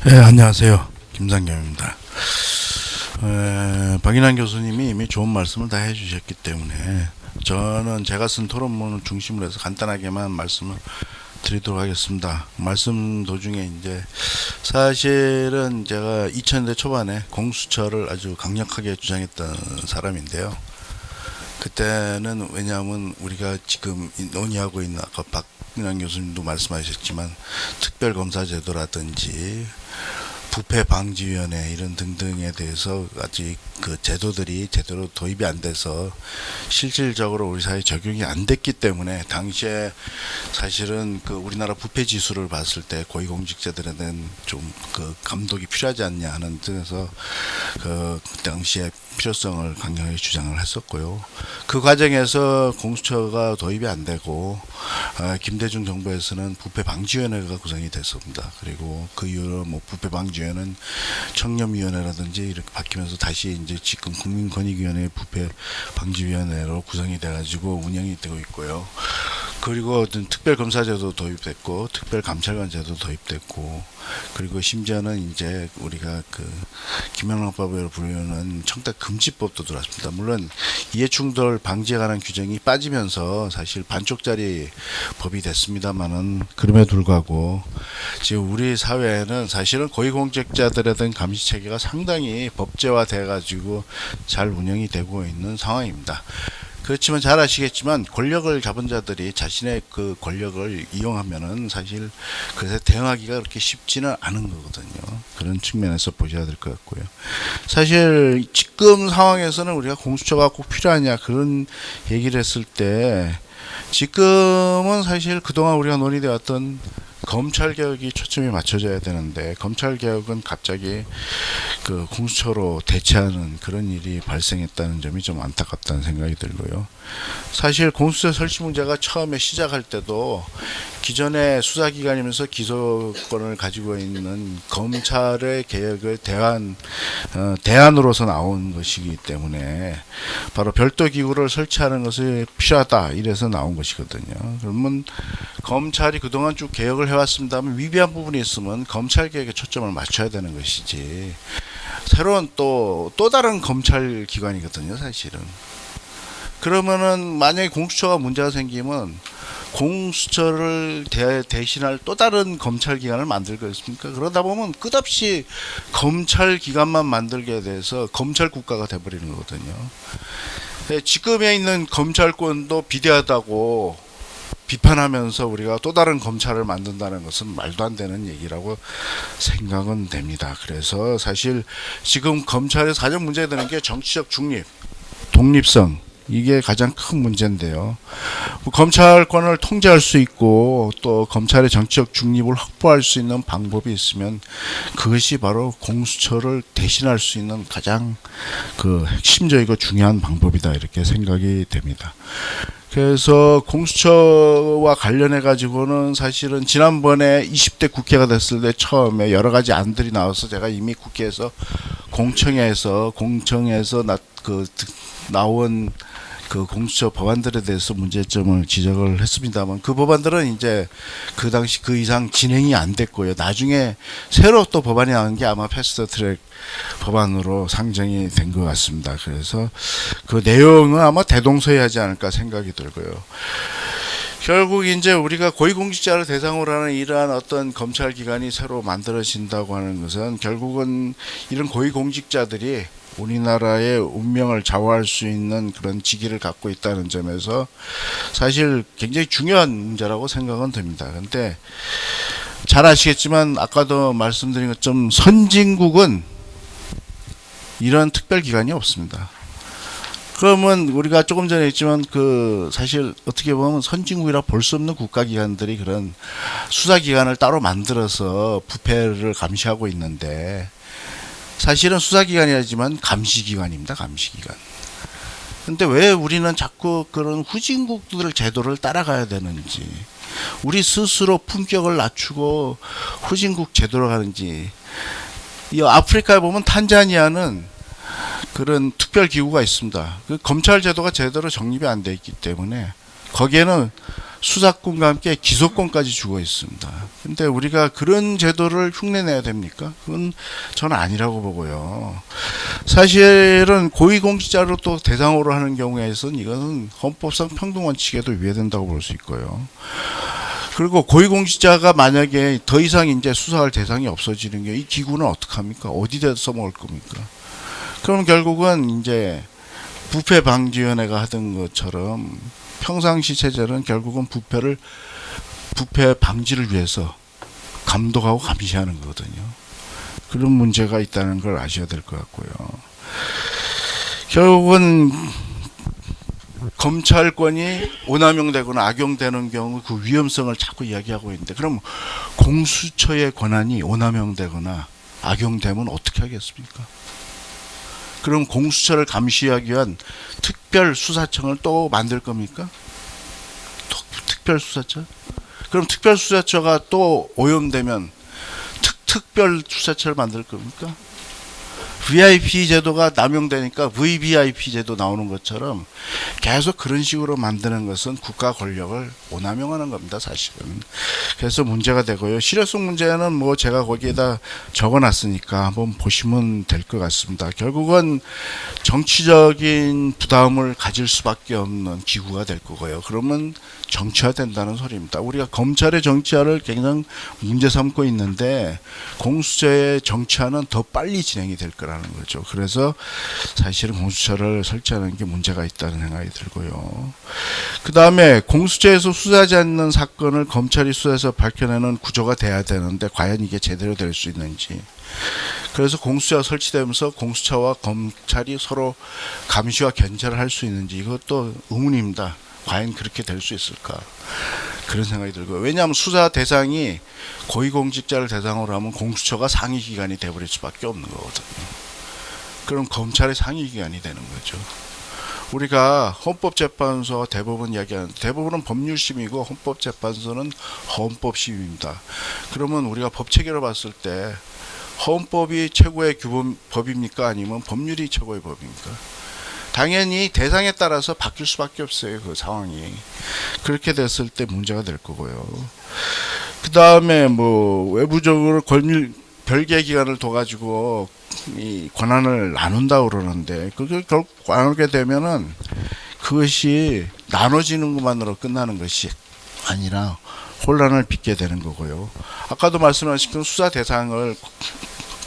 네, 안녕하세요. 김상겸입니다. 박인환 교수님이 이미 좋은 말씀을 다 해주셨기 때문에 저는 제가 쓴 토론문을 중심으로 해서 간단하게만 말씀을 드리도록 하겠습니다. 말씀 도중에 이제 사실은 제가 2000년대 초반에 공수처를 아주 강력하게 주장했던 사람인데요. 그때는 왜냐하면 우리가 지금 논의하고 있는 아까 박인환 교수님도 말씀하셨지만 특별검사제도라든지 부패방지위원회 이런 등등에 대해서 아직 그 제도들이 제대로 도입이 안 돼서 실질적으로 우리 사회에 적용이 안 됐기 때문에 당시에 사실은 그 우리나라 부패 지수를 봤을 때 고위공직자들에는 좀 그 감독이 필요하지 않냐 하는 뜻에서 그 당시에 필요성을 강력하게 주장을 했었고요. 그 과정에서 공수처가 도입이 안 되고 김대중 정부에서는 부패방지위원회가 구성이 됐습니다. 그리고 그 이후로 뭐 부패방지위원회는 청렴위원회라든지 이렇게 바뀌면서 다시 이제 지금 국민권익위원회 부패방지위원회로 구성이 돼가지고 운영이 되고 있고요. 그리고 어떤 특별검사제도 도입됐고 특별감찰관제도 도입됐고 그리고 심지어는 이제 우리가 그 김영란법으로 부르는 청탁금지법도 들어왔습니다. 물론 이해충돌 방지에 관한 규정이 빠지면서 사실 반쪽짜리 법이 됐습니다만은 그럼에도 불구하고 지금 우리 사회에는 사실은 고위공직자들에 대한 감시체계가 상당히 법제화돼 가지고 잘 운영이 되고 있는 상황입니다. 그렇지만 잘 아시겠지만 권력을 잡은 자들이 자신의 그 권력을 이용하면은 사실 그래서 대응하기가 그렇게 쉽지는 않은 거거든요. 그런 측면에서 보셔야 될 것 같고요. 사실 지금 상황에서는 우리가 공수처가 꼭 필요하냐 그런 얘기를 했을 때 지금은 사실 그동안 우리가 논의되어 왔던 검찰개혁이 초점이 맞춰져야 되는데 검찰개혁은 갑자기 그 공수처로 대체하는 그런 일이 발생했다는 점이 좀 안타깝다는 생각이 들고요. 사실 공수처 설치 문제가 처음에 시작할 때도 기존의 수사기관이면서 기소권을 가지고 있는 검찰의 개혁을 대안으로서 나온 것이기 때문에 바로 별도 기구를 설치하는 것이 필요하다 이래서 나온 것이거든요. 그러면 검찰이 그동안 쭉 개혁을 해왔습니다만 위비한 부분이 있으면 검찰 개혁에 초점을 맞춰야 되는 것이지 새로운 또 다른 검찰 기관이거든요, 사실은. 그러면은 만약에 공수처가 문제가 생기면 공수처를 대신할 또 다른 검찰 기관을 만들 거겠습니까? 그러다 보면 끝없이 검찰 기관만 만들게 돼서 검찰 국가가 돼버리는 거거든요. 지금에 있는 검찰권도 비대하다고 비판하면서 우리가 또 다른 검찰을 만든다는 것은 말도 안 되는 얘기라고 생각은 됩니다. 그래서 사실 지금 검찰의 가장 문제가 되는 게 정치적 중립, 독립성 이게 가장 큰 문제인데요. 검찰권을 통제할 수 있고 또 검찰의 정치적 중립을 확보할 수 있는 방법이 있으면 그것이 바로 공수처를 대신할 수 있는 가장 그 핵심적이고 중요한 방법이다 이렇게 생각이 됩니다. 그래서 공수처와 관련해 가지고는 사실은 지난번에 20대 국회가 됐을 때 처음에 여러 가지 안들이 나와서 제가 이미 국회에서 공청회에서 나온 그 공수처 법안들에 대해서 문제점을 지적을 했습니다만 그 법안들은 이제 그 당시 그 이상 진행이 안 됐고요. 나중에 새로 또 법안이 나온 게 아마 패스트트랙 법안으로 상정이 된 것 같습니다. 그래서 그 내용은 아마 대동소이하지 않을까 생각이 들고요. 결국 이제 우리가 고위공직자를 대상으로 하는 이러한 어떤 검찰 기관이 새로 만들어진다고 하는 것은 결국은 이런 고위공직자들이 우리나라의 운명을 좌우할 수 있는 그런 직위를 갖고 있다는 점에서 사실 굉장히 중요한 문제라고 생각은 됩니다. 그런데 잘 아시겠지만 아까도 말씀드린 것처럼 선진국은 이런 특별기관이 없습니다. 그러면 우리가 조금 전에 했지만 그 사실 어떻게 보면 선진국이라 볼 수 없는 국가기관들이 그런 수사기관을 따로 만들어서 부패를 감시하고 있는데 사실은 수사기관이라지만 감시기관입니다. 감시기관. 근데 왜 우리는 자꾸 그런 후진국들 제도를 따라가야 되는지 우리 스스로 품격을 낮추고 후진국 제도로 가는지 이 아프리카에 보면 탄자니아는 그런 특별기구가 있습니다. 그 검찰 제도가 제대로 정립이 안 돼 있기 때문에 거기에는 수사권과 함께 기소권까지 주고 있습니다. 근데 우리가 그런 제도를 흉내내야 됩니까? 그건 저는 아니라고 보고요. 사실은 고위공직자로 또 대상으로 하는 경우에선 이것은 헌법상 평등원칙에도 위배된다고 볼 수 있고요. 그리고 고위공직자가 만약에 더 이상 이제 수사할 대상이 없어지는 게 이 기구는 어떡합니까? 어디다 써먹을 겁니까? 그럼 결국은 이제 부패방지위원회가 하던 것처럼 평상시 체제는 결국은 부패 방지를 위해서 감독하고 감시하는 거거든요. 그런 문제가 있다는 걸 아셔야 될 것 같고요. 결국은 검찰권이 오남용되거나 악용되는 경우 그 위험성을 자꾸 이야기하고 있는데, 그럼 공수처의 권한이 오남용되거나 악용되면 어떻게 하겠습니까? 그럼 공수처를 감시하기 위한 특별수사청을 또 만들 겁니까? 특별수사처? 그럼 특별수사처가 또 오염되면 특별수사처를 만들 겁니까? VIP 제도가 남용되니까 VVIP 제도 나오는 것처럼 계속 그런 식으로 만드는 것은 국가 권력을 오남용하는 겁니다, 사실은. 그래서 문제가 되고요. 실효성 문제는 뭐 제가 거기에다 적어놨으니까 한번 보시면 될 것 같습니다. 결국은 정치적인 부담을 가질 수밖에 없는 기구가 될 거고요. 그러면 정치화된다는 소리입니다. 우리가 검찰의 정치화를 굉장히 문제 삼고 있는데 공수처의 정치화는 더 빨리 진행이 될 거라는 거죠. 그래서 사실은 공수처를 설치하는 게 문제가 있다는 생각이 들고요. 그 다음에 공수처에서 수사하지 않는 사건을 검찰이 수사해서 밝혀내는 구조가 돼야 되는데 과연 이게 제대로 될 수 있는지. 그래서 공수처가 설치되면서 공수처와 검찰이 서로 감시와 견제를 할 수 있는지, 이것도 의문입니다. 과연 그렇게 될 수 있을까, 그런 생각이 들고요. 왜냐하면 수사 대상이 고위공직자를 대상으로 하면 공수처가 상위기관이 돼버릴 수밖에 없는 거거든요. 그럼 검찰의 상위기관이 되는 거죠. 우리가 헌법재판소와 대법원 이야기하는데, 대법원은 법률심이고 헌법재판소는 헌법심입니다. 그러면 우리가 법체계로 봤을 때 헌법이 최고의 법입니까? 아니면 법률이 최고의 법입니까? 당연히 대상에 따라서 바뀔 수밖에 없어요, 그 상황이. 그렇게 됐을 때 문제가 될 거고요. 그 다음에 뭐 외부적으로 별개 기관을 둬가지고 이 권한을 나눈다 그러는데, 그게 결국 나누게 되면은 그것이 나눠지는 것만으로 끝나는 것이 아니라 혼란을 빚게 되는 거고요. 아까도 말씀하신 수사 대상을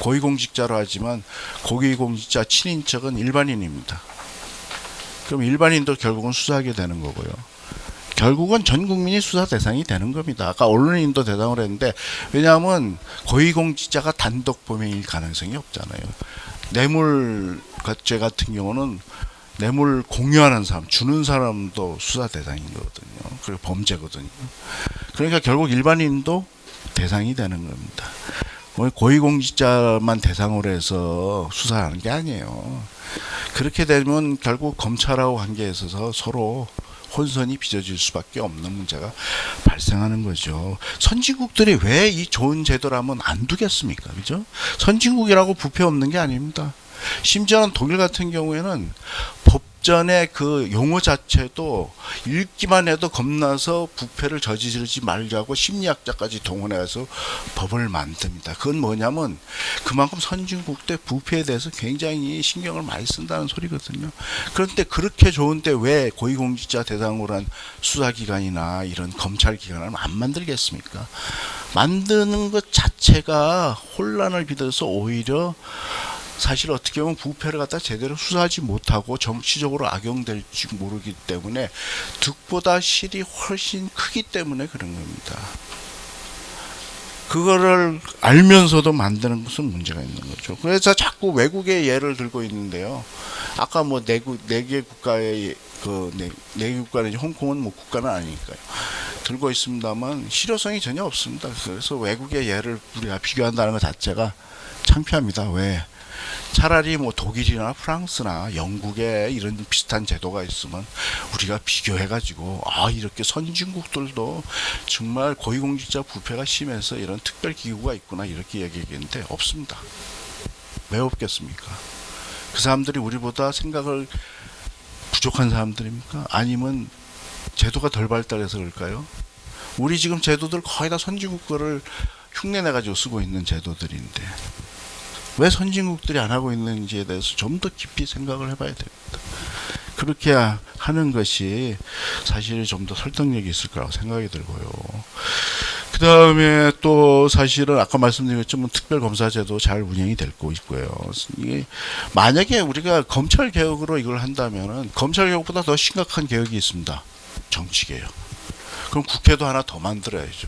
고위공직자로 하지만 고위공직자 친인척은 일반인입니다. 그럼 일반인도 결국은 수사하게 되는 거고요. 결국은 전 국민이 수사 대상이 되는 겁니다. 아까 언론인도 대상으로 했는데, 왜냐하면 고위공직자가 단독 범행일 가능성이 없잖아요. 뇌물죄 같은 경우는 뇌물 공유하는 사람, 주는 사람도 수사 대상인 거거든요. 그리고 범죄거든요. 그러니까 결국 일반인도 대상이 되는 겁니다. 고위공직자만 대상으로 해서 수사하는 게 아니에요. 그렇게 되면 결국 검찰하고 관계에 있어서 서로 혼선이 빚어질 수밖에 없는 문제가 발생하는 거죠. 선진국들이 왜 이 좋은 제도라면 안 두겠습니까? 그죠? 선진국이라고 부패 없는 게 아닙니다. 심지어는 독일 같은 경우에는 법전의 그 용어 자체도 읽기만 해도 겁나서 부패를 저지르지 말자고 심리학자까지 동원해서 법을 만듭니다. 그건 뭐냐면 그만큼 선진국 때 부패에 대해서 굉장히 신경을 많이 쓴다는 소리거든요. 그런데 그렇게 좋은데 왜 고위공직자 대상으로 한 수사기관이나 이런 검찰기관을 안 만들겠습니까? 만드는 것 자체가 혼란을 빚어서 오히려 사실 어떻게 보면 부패를 갖다 제대로 수사하지 못하고 정치적으로 악용될지 모르기 때문에 득보다 실이 훨씬 크기 때문에 그런 겁니다. 그거를 알면서도 만드는 것은 문제가 있는 거죠. 그래서 자꾸 외국의 예를 들고 있는데요. 아까 뭐 네 개 국가의 네 개 국가는 홍콩은 뭐 국가는 아니니까요. 들고 있습니다만 실효성이 전혀 없습니다. 그래서 외국의 예를 우리가 비교한다는 것 자체가 창피합니다. 왜? 차라리 뭐 독일이나 프랑스나 영국에 이런 비슷한 제도가 있으면 우리가 비교해가지고 이렇게 선진국들도 정말 고위공직자 부패가 심해서 이런 특별기구가 있구나 이렇게 얘기하겠는데 없습니다. 왜 없겠습니까? 그 사람들이 우리보다 생각을 부족한 사람들입니까? 아니면 제도가 덜 발달해서 그럴까요? 우리 지금 제도들 거의 다 선진국 거를 흉내내가지고 쓰고 있는 제도들인데 왜 선진국들이 안 하고 있는지에 대해서 좀 더 깊이 생각을 해봐야 됩니다. 그렇게 하는 것이 사실 좀 더 설득력이 있을 거라고 생각이 들고요. 그 다음에 또 사실은 아까 말씀드린 것처럼 특별검사제도 잘 운영이 되고 있고요. 이게 만약에 우리가 검찰 개혁으로 이걸 한다면은 검찰 개혁보다 더 심각한 개혁이 있습니다. 정치 개혁. 그럼 국회도 하나 더 만들어야죠.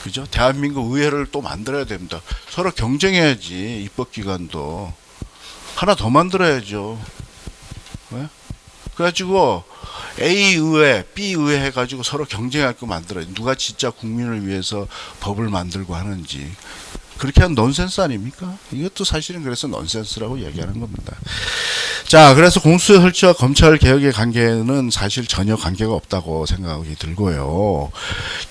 그죠? 대한민국 의회를 또 만들어야 됩니다. 서로 경쟁해야지. 입법기관도 하나 더 만들어야죠. 네? 그래가지고 A 의회, B 의회 해가지고 서로 경쟁할 거 만들어요. 누가 진짜 국민을 위해서 법을 만들고 하는지. 그렇게 한 넌센스 아닙니까? 이것도 사실은 그래서 넌센스라고 얘기하는 겁니다. 자, 그래서 공수처 설치와 검찰 개혁의 관계는 사실 전혀 관계가 없다고 생각이 들고요.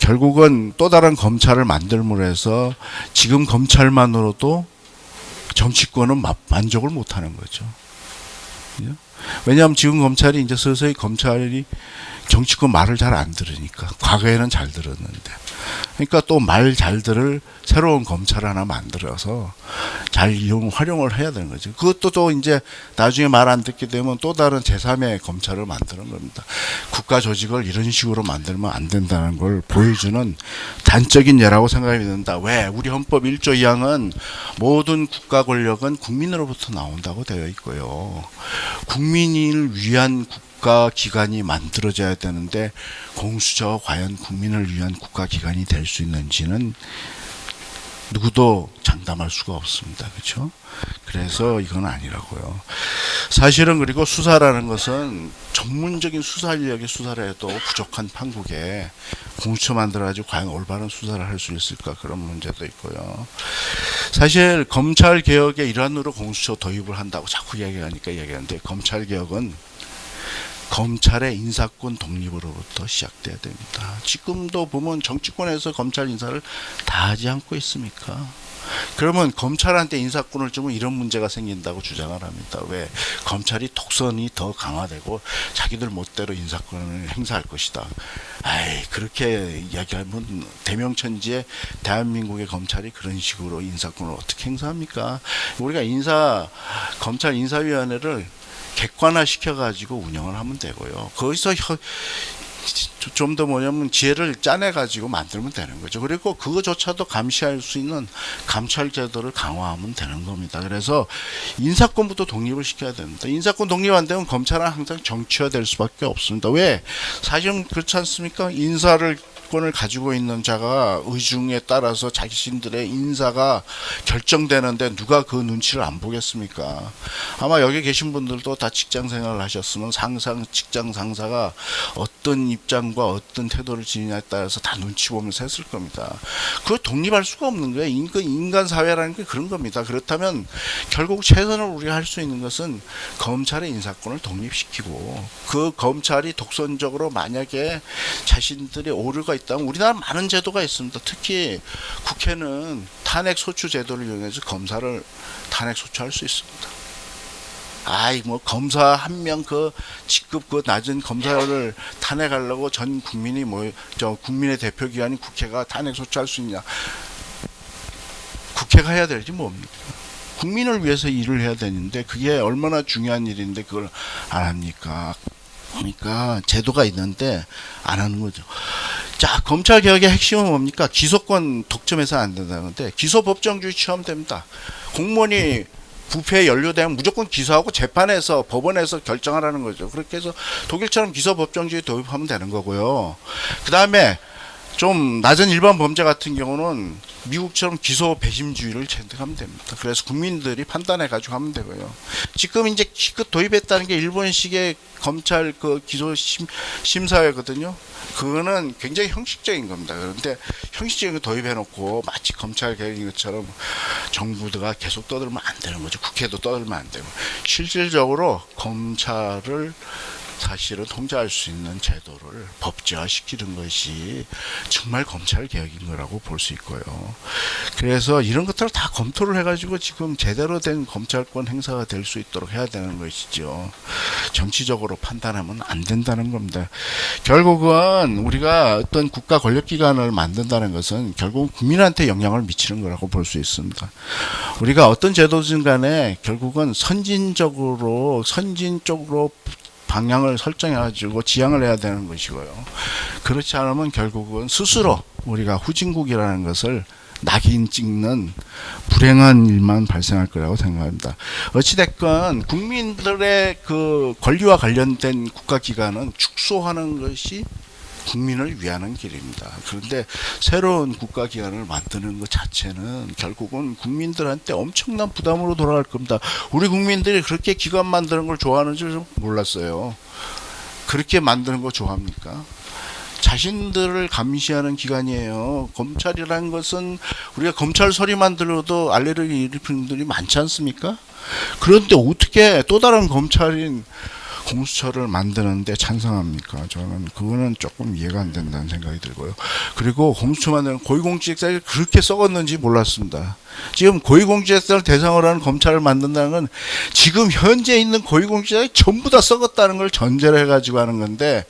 결국은 또 다른 검찰을 만들므로 해서 지금 검찰만으로도 정치권은 만족을 못하는 거죠. 왜냐하면 지금 검찰이 이제 서서히 검찰이 정치권 말을 잘 안 들으니까 과거에는 잘 들었는데 그러니까 또 말 잘 들을 새로운 검찰 하나 만들어서 잘 활용을 해야 되는 거죠. 그것도 또 이제 나중에 말 안 듣게 되면 또 다른 제3의 검찰을 만드는 겁니다. 국가 조직을 이런 식으로 만들면 안 된다는 걸 보여주는 단적인 예라고 생각이 든다. 왜? 우리 헌법 1조 2항은 모든 국가 권력은 국민으로부터 나온다고 되어 있고요. 국민을 위한 국가 기관이 만들어져야 되는데 공수처가 과연 국민을 위한 국가 기관이 될 수 있는지는 누구도 장담할 수가 없습니다. 그렇죠? 그래서 이건 아니라고요. 사실은 그리고 수사라는 것은 전문적인 수사 인력의 수사를 해도 부족한 판국에 공수처 만들어가지고 과연 올바른 수사를 할 수 있을까 그런 문제도 있고요. 사실 검찰 개혁의 일환으로 공수처 도입을 한다고 자꾸 얘기하는데 검찰 개혁은 검찰의 인사권 독립으로부터 시작돼야 됩니다. 지금도 보면 정치권에서 검찰 인사를 다 하지 않고 있습니까? 그러면 검찰한테 인사권을 주면 이런 문제가 생긴다고 주장을 합니다. 왜? 검찰이 독선이 더 강화되고 자기들 멋대로 인사권을 행사할 것이다. 아이, 그렇게 이야기하면 대명천지에 대한민국의 검찰이 그런 식으로 인사권을 어떻게 행사합니까? 우리가 검찰 인사위원회를 객관화 시켜가지고 운영을 하면 되고요. 거기서 좀 더 뭐냐면 지혜를 짜내가지고 만들면 되는 거죠. 그리고 그거조차도 감시할 수 있는 감찰 제도를 강화하면 되는 겁니다. 그래서 인사권부터 독립을 시켜야 됩니다. 인사권 독립 안 되면 검찰은 항상 정치화될 수밖에 없습니다. 왜? 사실은 그렇지 않습니까? 인사권을 가지고 있는 자가 의중에 따라서 자신들의 인사가 결정되는데 누가 그 눈치를 안 보겠습니까? 아마 여기 계신 분들도 다 직장 생활을 하셨으면 직장 상사가 어떤 입장과 어떤 태도를 지니냐에 따라서 다 눈치 보면서 했을 겁니다. 그거 독립할 수가 없는 거예요. 인간 사회라는 게 그런 겁니다. 그렇다면 결국 최선을 우리가 할 수 있는 것은 검찰의 인사권을 독립시키고 그 검찰이 독선적으로 만약에 자신들의 오류가 있다면 우리나라 많은 제도가 있습니다. 특히 국회는 탄핵 소추 제도를 이용해서 검사를 탄핵 소추할 수 있습니다. 검사 한 명 직급 낮은 검사를 탄핵하려고 전 국민이 국민의 대표기관인 국회가 탄핵 소추할 수 있냐? 국회가 해야 될지 뭡니까? 국민을 위해서 일을 해야 되는데 그게 얼마나 중요한 일인데 그걸 안 합니까? 그러니까 제도가 있는데 안 하는 거죠. 자, 검찰 개혁의 핵심은 뭡니까? 기소권 독점해서 안 된다는데 기소법정주의 취하됩니다. 공무원이 부패에 연루되면 무조건 기소하고 재판에서 법원에서 결정하라는 거죠. 그렇게 해서 독일처럼 기소법정주의 도입하면 되는 거고요. 그 다음에 좀 낮은 일반 범죄 같은 경우는 미국처럼 기소 배심주의를 채택하면 됩니다. 그래서 국민들이 판단해 가지고 하면 되고요. 지금 이제 기껏 도입했다는 게 일본식의 검찰 기소 심사회거든요. 그거는 굉장히 형식적인 겁니다. 그런데 형식적인 거 도입해 놓고 마치 검찰 개혁인 것처럼 정부가 계속 떠들면 안 되는 거죠. 국회도 떠들면 안 되고 실질적으로 검찰을 사실은 통제할 수 있는 제도를 법제화시키는 것이 정말 검찰 개혁인 거라고 볼 수 있고요. 그래서 이런 것들을 다 검토를 해가지고 지금 제대로 된 검찰권 행사가 될 수 있도록 해야 되는 것이죠. 정치적으로 판단하면 안 된다는 겁니다. 결국은 우리가 어떤 국가 권력기관을 만든다는 것은 결국 국민한테 영향을 미치는 거라고 볼 수 있습니다. 우리가 어떤 제도든 간에 결국은 선진 쪽으로 방향을 설정해가지고 지향을 해야 되는 것이고요. 그렇지 않으면 결국은 스스로 우리가 후진국이라는 것을 낙인 찍는 불행한 일만 발생할 거라고 생각합니다. 어찌됐건 국민들의 그 권리와 관련된 국가기관은 축소하는 것이 국민을 위하는 길입니다. 그런데 새로운 국가기관을 만드는 것 자체는 결국은 국민들한테 엄청난 부담으로 돌아갈 겁니다. 우리 국민들이 그렇게 기관 만드는 걸 좋아하는 줄 몰랐어요. 그렇게 만드는 거 좋아합니까? 자신들을 감시하는 기관이에요. 검찰이라는 것은 우리가 검찰 소리만 들어도 알레르기 일으키는 분들이 많지 않습니까? 그런데 어떻게 또 다른 검찰인 공수처를 만드는데 찬성합니까? 저는 그거는 조금 이해가 안 된다는 생각이 들고요. 그리고 공수처 만드는 고위공직자가 그렇게 썩었는지 몰랐습니다. 지금 고위공직자를 대상으로 하는 검찰을 만든다는 건 지금 현재 있는 고위공직자가 전부 다 썩었다는 걸 전제로 해가지고 하는 건데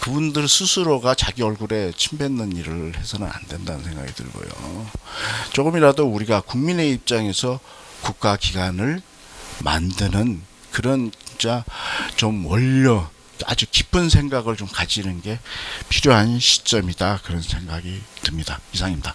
그분들 스스로가 자기 얼굴에 침 뱉는 일을 해서는 안 된다는 생각이 들고요. 조금이라도 우리가 국민의 입장에서 국가기관을 만드는 그런 진짜 좀 원려 아주 깊은 생각을 좀 가지는 게 필요한 시점이다 그런 생각이 듭니다. 이상입니다.